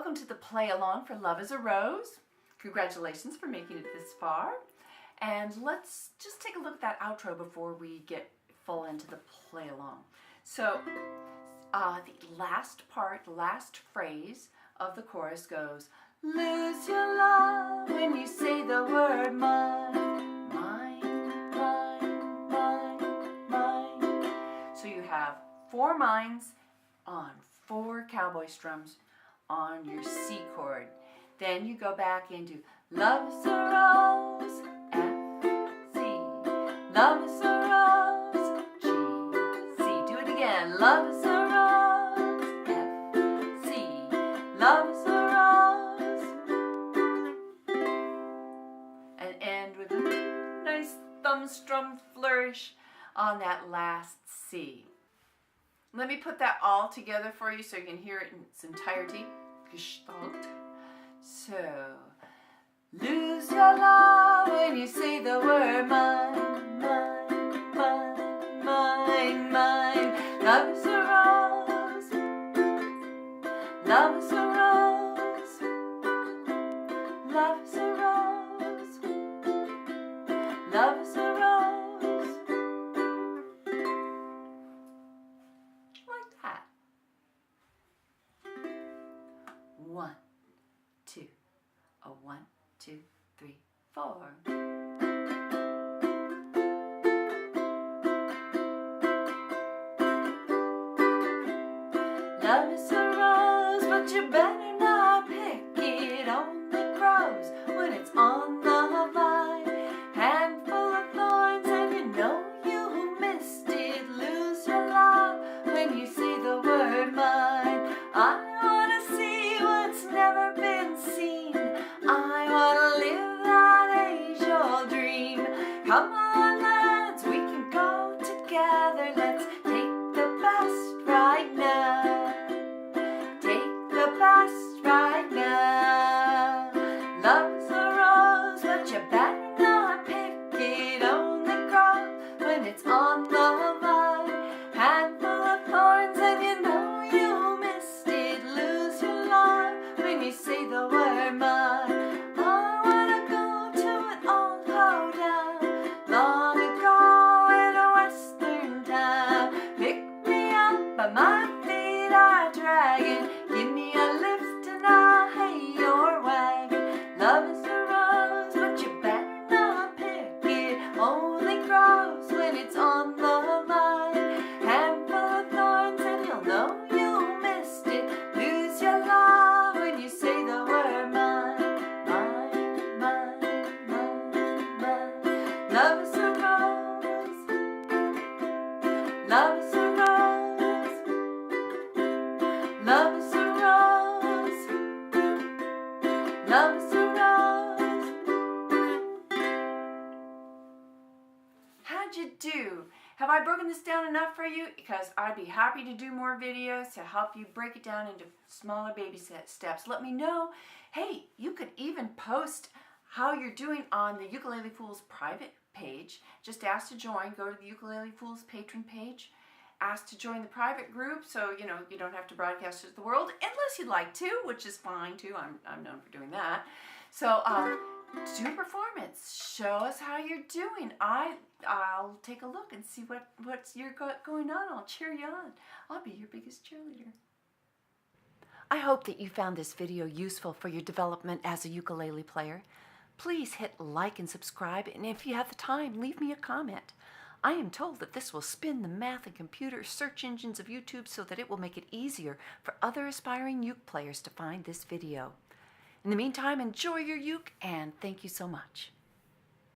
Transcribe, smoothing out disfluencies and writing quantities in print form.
welcome to the play along for Love is a Rose. Congratulations for making it this far. And let's just take a look at that outro before we get full into the play along. So the last part, last phrase of the chorus goes, lose your love when you say the word mine, mine, mine, mine, mine. So you have 4 mines on 4 cowboy strums on your C chord. Then you go back into love is a rose, F, C. Love is a rose, G, C. Do it again. Love is a rose, F, C. Love is a rose. And end with a nice thumb strum flourish on that last C. Let me put that all together for you so you can hear it in its entirety. Gestalt. So, lose your love when you say the word mine, mine, mine, mine, mine. Love is a rose. Love is a rose. Love is a rose. Love is a rose. 1, 2, a 1, 2, 3, 4. Love is a rose, but you better not pick it. Only grows when it's on the vine. Handful of thorns, and you know you missed it. Lose your love when you say the word mine. I wanna see what's never been seen. I wanna live that age-old dream. Come on, lads, we can go together. Let's take the best right now. Take the best right now. Love's a rose, but you better not pick it. Only grows when it's on the vine. Handful of thorns, and you know you missed it. Lose your love when you say the word mine. I wanna go to an old hoedown long ago in a western town. Pick me up, but my feet are dragging. Give me a lift and I'll hay your wagon. Love is a rose, but you better not pick it. Only grows when it's on the vine. Handful of thorns, and you'll know you missed it. Lose your love when you say the word mine, mine, mine, mine, mine. Love is a rose. Love is a rose. Love is a rose. Love is a rose. How'd you do? Have I broken this down enough for you? Because I'd be happy to do more videos to help you break it down into smaller baby steps. Let me know. Hey, you could even post how you're doing on the Ukulele Fools private page. Just ask to join. Go to the Ukulele Fools patron page. Ask to join the private group, so you know you don't have to broadcast it to the world unless you'd like to, which is fine too. I'm known for doing that. So do a performance. Show us how you're doing. I'll take a look and see what's going on. I'll cheer you on. I'll be your biggest cheerleader. I hope that you found this video useful for your development as a ukulele player. Please hit like and subscribe, and if you have the time, leave me a comment. I am told that this will spin the math and computer search engines of YouTube so that it will make it easier for other aspiring uke players to find this video. In the meantime, enjoy your uke, and thank you so much.